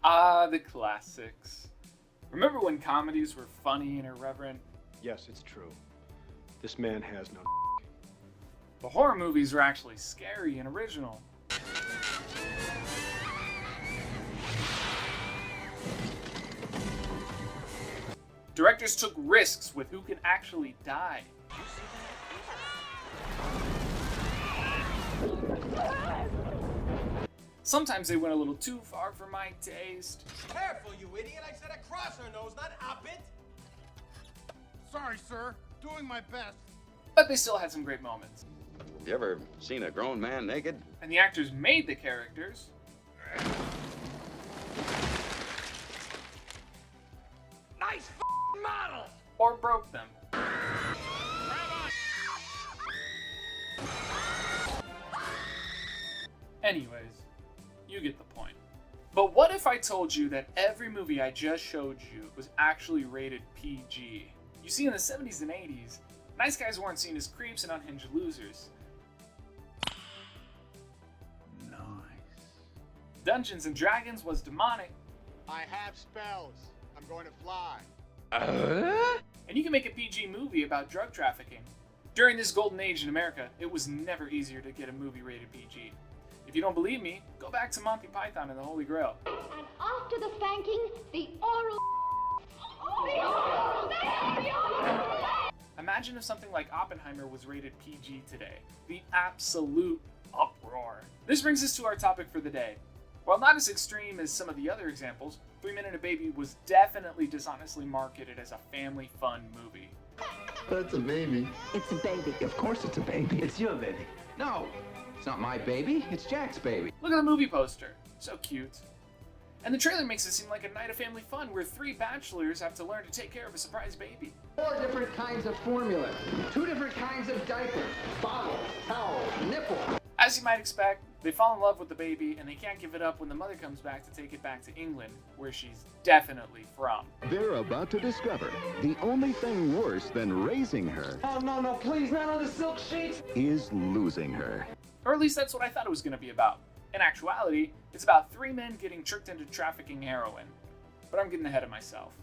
Ah, the classics. Remember when comedies were funny and irreverent? Yes, it's true. This man has no. The horror movies were actually scary and original. Directors took risks with who can actually die. Sometimes they went a little too far for my taste. Careful, you idiot! I said across her nose, not up it! Sorry, sir. Doing my best. But they still had some great moments. You ever seen a grown man naked? And the actors made the characters. Nice model! Or broke them. Anyways, you get the point. But what if I told you that every movie I just showed you was actually rated PG? You see, in the 70s and 80s, nice guys weren't seen as creeps and unhinged losers. Nice. Dungeons and Dragons was demonic. I have spells. I'm going to fly. And you can make a PG movie about drug trafficking. During this golden age in America, it was never easier to get a movie rated PG. If you don't believe me, go back to Monty Python and the Holy Grail. And after the spanking, the oral. Imagine if something like Oppenheimer was rated PG today. The absolute uproar. This brings us to our topic for the day. While not as extreme as some of the other examples, 3 Men and a Baby was definitely dishonestly marketed as a family fun movie. That's a baby. It's a baby. Of course it's a baby. It's your baby. No, it's not my baby. It's Jack's baby. Look at the movie poster. So cute. And the trailer makes it seem like a night of family fun where 3 bachelors have to learn to take care of a surprise baby. 4 different kinds of formula. 2 different kinds of diapers. Bottle, towel, nipple. As you might expect, they fall in love with the baby and they can't give it up when the mother comes back to take it back to England, where she's definitely from. They're about to discover the only thing worse than raising her Oh, no, please, not on the silk sheets! is losing her. Or at least that's what I thought it was going to be about. In actuality, it's about 3 men getting tricked into trafficking heroin. But I'm getting ahead of myself.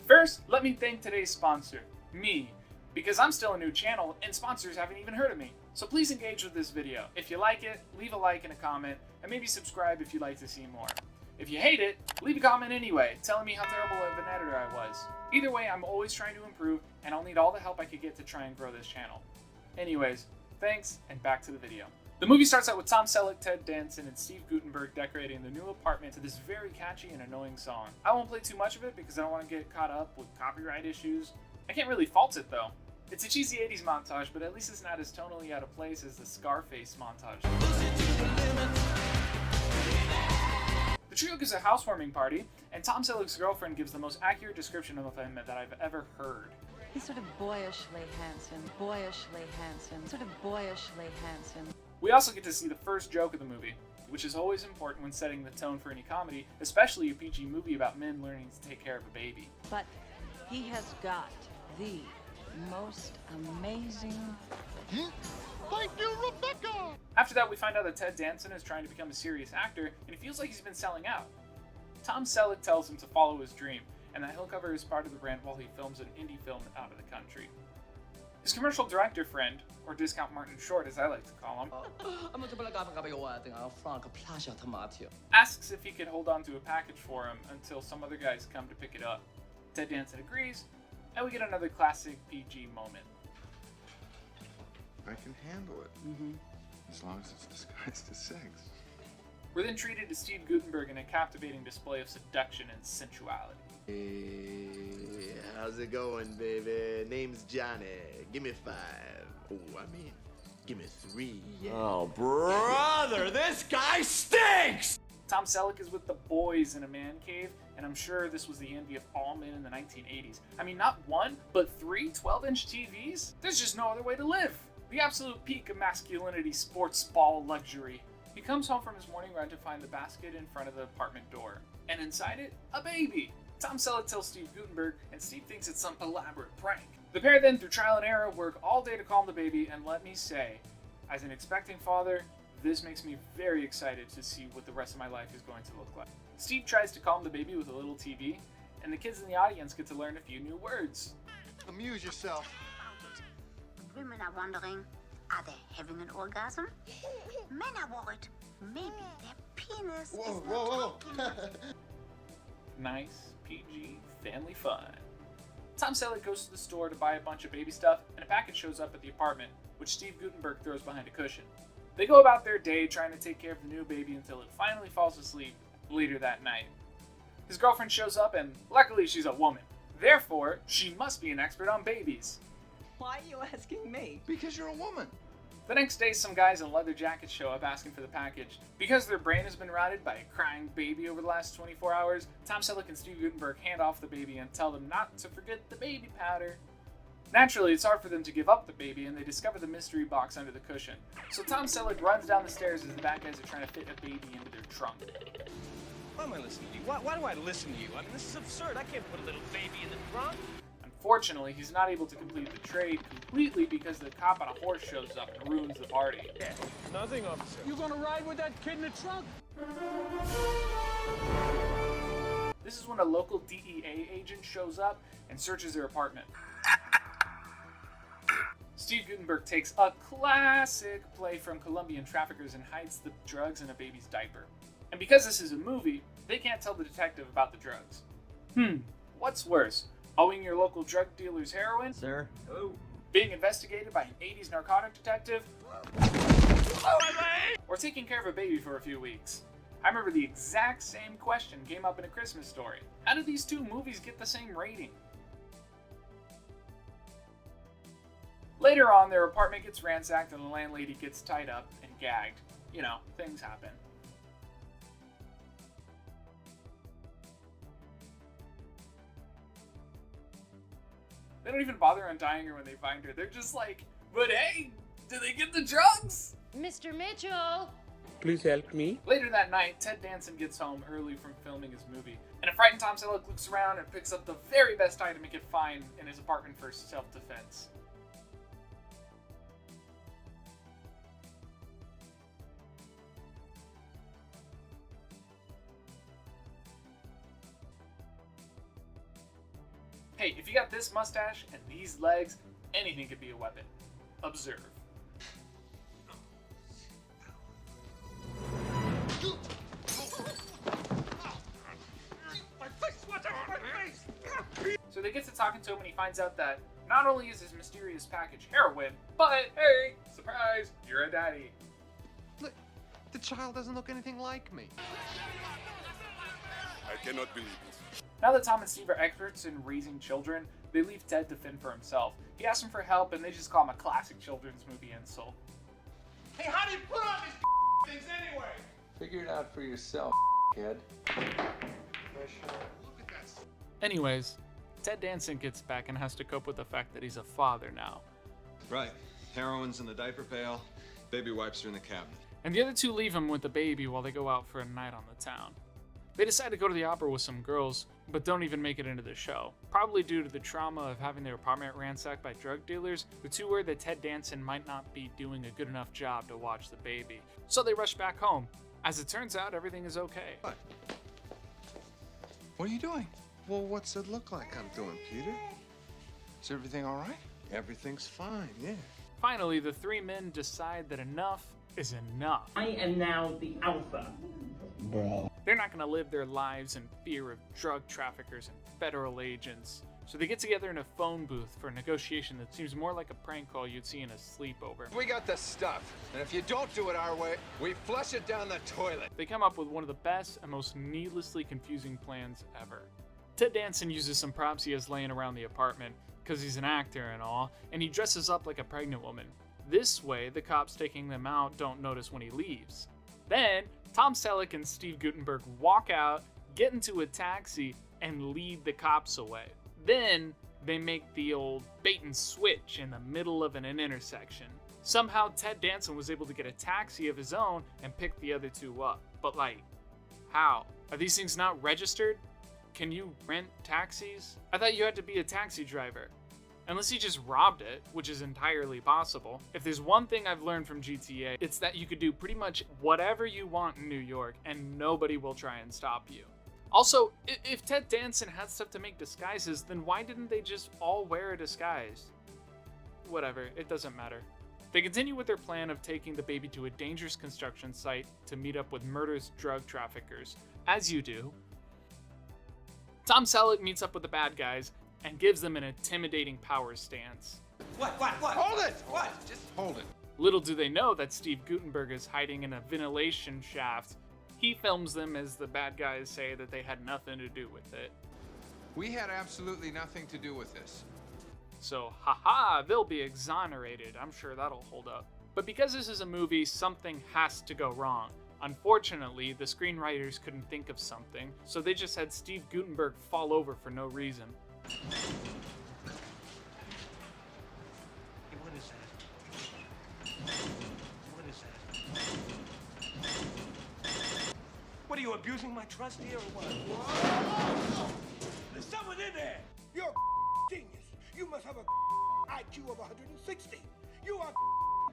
First, let me thank today's sponsor, me, because I'm still a new channel and sponsors haven't even heard of me. So please engage with this video. If you like it, leave a like and a comment, and maybe subscribe if you'd like to see more. If you hate it, leave a comment anyway, telling me how terrible of an editor I was. Either way, I'm always trying to improve, and I'll need all the help I could get to try and grow this channel. Anyways, thanks, and back to the video. The movie starts out with Tom Selleck, Ted Danson, and Steve Guttenberg decorating the new apartment to this very catchy and annoying song. I won't play too much of it because I don't want to get caught up with copyright issues. I can't really fault it though. It's a cheesy 80s montage, but at least it's not as tonally out of place as the Scarface montage. The trio gives a housewarming party, and Tom Selleck's girlfriend gives the most accurate description of him that I've ever heard. He's sort of boyishly handsome, sort of boyishly handsome. We also get to see the first joke of the movie, which is always important when setting the tone for any comedy, especially a PG movie about men learning to take care of a baby. But he has got the most amazing... Thank you, Rebecca! After that, we find out that Ted Danson is trying to become a serious actor, and he feels like he's been selling out. Tom Selleck tells him to follow his dream, and that he'll cover his part of the brand while he films an indie film out of the country. His commercial director friend, or Discount Martin Short as I like to call him, asks if he could hold on to a package for him until some other guys come to pick it up. Ted Danson agrees, and we get another classic PG moment. I can handle it. As long as it's disguised as sex. We're then treated to Steve Guttenberg in a captivating display of seduction and sensuality. Hey, how's it going, baby? Name's Johnny. Give me 5. Oh, give me 3. Yeah. Oh, brother, this guy stinks! Tom Selleck is with the boys in a man cave, and I'm sure this was the envy of all men in the 1980s. I mean, not 1, but 3 12-inch TVs? There's just no other way to live. The absolute peak of masculinity, sports ball luxury. He comes home from his morning run to find the basket in front of the apartment door. And inside it, a baby. Tom Selleck tells Steve Guttenberg, and Steve thinks it's some elaborate prank. The pair then, through trial and error, work all day to calm the baby, and let me say, as an expecting father, This makes me very excited to see what the rest of my life is going to look like. Steve tries to calm the baby with a little TV, and the kids in the audience get to learn a few new words. Amuse yourself. Women are wondering, are they having an orgasm? Men are worried, maybe their penis is not talking. Nice, PG, family fun. Tom Selleck goes to the store to buy a bunch of baby stuff, and a package shows up at the apartment, which Steve Guttenberg throws behind a cushion. They go about their day trying to take care of the new baby until it finally falls asleep later that night. His girlfriend shows up, and luckily she's a woman. Therefore, she must be an expert on babies. Why are you asking me? Because you're a woman. The next day, some guys in leather jackets show up asking for the package. Because their brain has been rotted by a crying baby over the last 24 hours, Tom Selleck and Steve Guttenberg hand off the baby and tell them not to forget the baby powder. Naturally, it's hard for them to give up the baby, and they discover the mystery box under the cushion. So Tom Selleck runs down the stairs as the bad guys are trying to fit a baby into their trunk. Why am I listening to you? Why do I listen to you? I mean, this is absurd. I can't put a little baby in the trunk. Unfortunately, he's not able to complete the trade completely because the cop on a horse shows up and ruins the party. Yeah, nothing, officer. You gonna ride with that kid in the trunk? This is when a local DEA agent shows up and searches their apartment. Steve Guttenberg takes a classic play from Colombian traffickers and hides the drugs in a baby's diaper. And because this is a movie, they can't tell the detective about the drugs. What's worse? Owing your local drug dealers heroin? Sir? Oh. Being investigated by an 80s narcotic detective? Or taking care of a baby for a few weeks? I remember the exact same question came up in A Christmas Story. How did these two movies get the same rating? Later on, their apartment gets ransacked and the landlady gets tied up and gagged. You know, things happen. They don't even bother untying her when they find her. They're just like, but hey, did they get the drugs? Mr. Mitchell! Please help me. Later that night, Ted Danson gets home early from filming his movie, and a frightened Tom Selleck looks around and picks up the very best item he could find in his apartment for self-defense. Hey, if you got this mustache and these legs, anything could be a weapon. Observe. So they get to talking to him and he finds out that not only is his mysterious package heroin, but hey, surprise, you're a daddy. Look, the child doesn't look anything like me. I cannot believe this. Now that Tom and Steve are experts in raising children, they leave Ted to fend for himself. He asks him for help and they just call him a classic children's movie insult. Hey, how do you put on these things anyway? Figure it out for yourself, kid. Anyways, Ted Danson gets back and has to cope with the fact that he's a father now. Right. Heroin's in the diaper pail. Baby wipes are in the cabinet. And the other two leave him with the baby while they go out for a night on the town. They decide to go to the opera with some girls, but don't even make it into the show. Probably due to the trauma of having their apartment ransacked by drug dealers, the two worry that Ted Danson might not be doing a good enough job to watch the baby. So they rush back home. As it turns out, everything is okay. What are you doing? Well, what's it look like I'm doing, Peter? Is everything all right? Everything's fine, yeah. Finally, the three men decide that enough is enough. I am now the alpha. They're not going to live their lives in fear of drug traffickers and federal agents. So they get together in a phone booth for a negotiation that seems more like a prank call you'd see in a sleepover. We got the stuff, and if you don't do it our way, we flush it down the toilet. They come up with one of the best and most needlessly confusing plans ever. Ted Danson uses some props he has laying around the apartment, because he's an actor and all, and he dresses up like a pregnant woman. This way, the cops taking them out don't notice when he leaves. Then, Tom Selleck and Steve Guttenberg walk out, get into a taxi, and lead the cops away. Then, they make the old bait and switch in the middle of an intersection. Somehow, Ted Danson was able to get a taxi of his own and pick the other two up. But like, how? Are these things not registered? Can you rent taxis? I thought you had to be a taxi driver. Unless he just robbed it, which is entirely possible. If there's one thing I've learned from GTA, it's that you could do pretty much whatever you want in New York and nobody will try and stop you. Also, if Ted Danson had stuff to make disguises, then why didn't they just all wear a disguise? Whatever, it doesn't matter. They continue with their plan of taking the baby to a dangerous construction site to meet up with murderous drug traffickers, as you do. Tom Selleck meets up with the bad guys and gives them an intimidating power stance. What? Hold it! What? Just Hold it. Little do they know that Steve Guttenberg is hiding in a ventilation shaft. He films them as the bad guys say that they had nothing to do with it. We had absolutely nothing to do with this. So, haha, they'll be exonerated. I'm sure that'll hold up. But because this is a movie, something has to go wrong. Unfortunately, the screenwriters couldn't think of something, so they just had Steve Guttenberg fall over for no reason. Hey, what is that? What is that? What are you, abusing my trust here or what? There's someone in there! You're a genius. You must have a IQ of 160. You are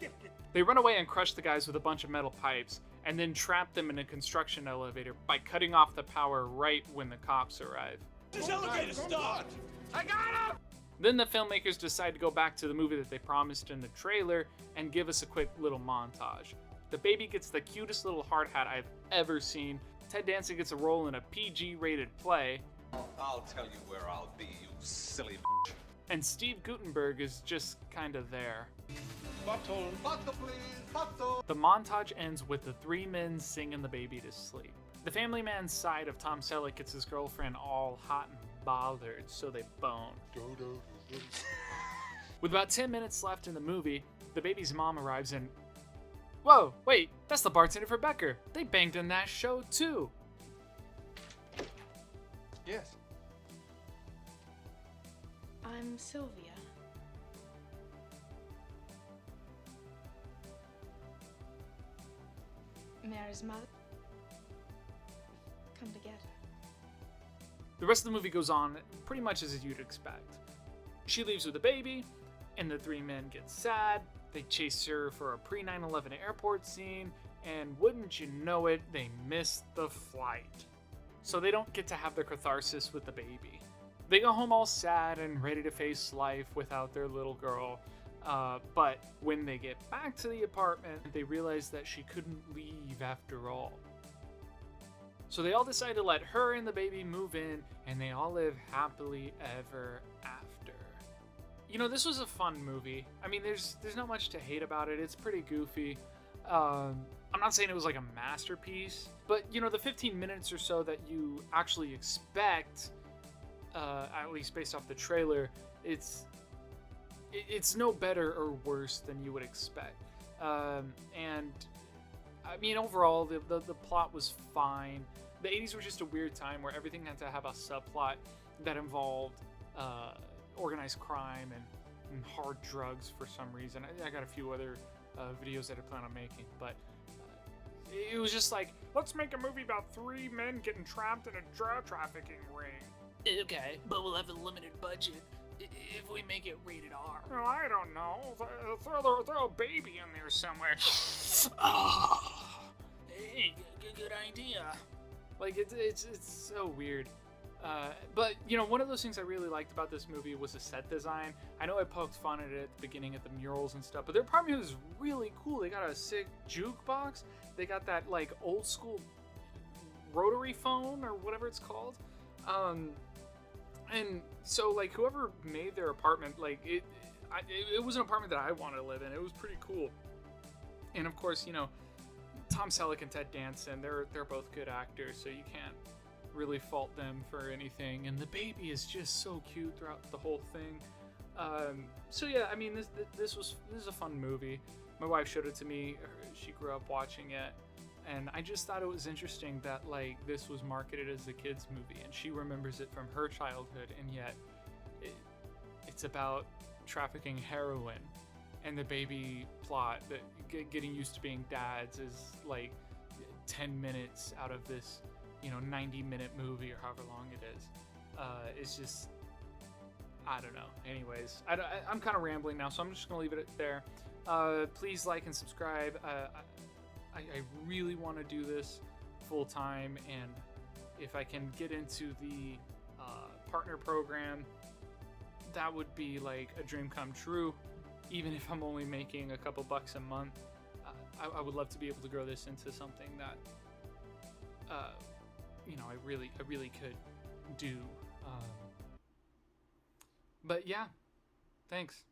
gifted. They run away and crush the guys with a bunch of metal pipes, and then trap them in a construction elevator by cutting off the power right when the cops arrive. This elevator stopped! I got him! Then the filmmakers decide to go back to the movie that they promised in the trailer and give us a quick little montage. The baby gets the cutest little hard hat I've ever seen. Ted Danson gets a role in a PG-rated play. I'll tell you where I'll be, you silly And Steve Guttenberg is just kind of there. Bottle, please, bottle. The montage ends with the three men singing the baby to sleep. The family man's side of Tom Selleck gets his girlfriend all hot and bothered, so they bone. With about 10 minutes left in the movie, the baby's mom arrives and... Whoa, wait, that's the bartender for Becker. They banged in that show too. Yes. I'm Sylvia. Mary's mother. Come together. The rest of the movie goes on pretty much as you'd expect. She leaves with the baby, and the three men get sad. They chase her for a pre-9/11 airport scene, and wouldn't you know it, they miss the flight. So they don't get to have their catharsis with the baby. They go home all sad and ready to face life without their little girl. But when they get back to the apartment, they realize that she couldn't leave after all. So they all decide to let her and the baby move in, and they all live happily ever after. You know, this was a fun movie. I mean, there's not much to hate about it. It's pretty goofy. I'm not saying it was like a masterpiece, but you know, the 15 minutes or so that you actually expect, at least based off the trailer, it's no better or worse than you would expect. And I mean, overall, the plot was fine. The 80s were just a weird time where everything had to have a subplot that involved organized crime and hard drugs for some reason. I got a few other videos that I plan on making, but it was just like, let's make a movie about three men getting trapped in a drug trafficking ring. Okay, but we'll have a limited budget if we make it rated R. Well, I don't know. Throw a baby in there somewhere. Hey, good idea. Like, it's so weird. But, you know, one of those things I really liked about this movie was the set design. I know I poked fun at it at the beginning at the murals and stuff, but their apartment was really cool. They got a sick jukebox. They got that, like, old school rotary phone or whatever it's called. And so, like, whoever made their apartment, like, it was an apartment that I wanted to live in. It was pretty cool. And, of course, you know, Tom Selleck and Ted Danson, they're both good actors, so you can't really fault them for anything. And the baby is just so cute throughout the whole thing. So yeah, I mean, this is a fun movie. My wife showed it to me. She grew up watching it, and I just thought it was interesting that, like, this was marketed as a kids movie, and she remembers it from her childhood, and yet it's about trafficking heroin. And the baby plot, that getting used to being dads, is like 10 minutes out of this, you know, 90-minute movie or however long it is. It's just, I don't know. Anyways, I'm kind of rambling now, so I'm just going to leave it there. Please like and subscribe. I really want to do this full time, and if I can get into the partner program, that would be like a dream come true. Even if I'm only making a couple bucks a month, I would love to be able to grow this into something that I really could do. But yeah, thanks.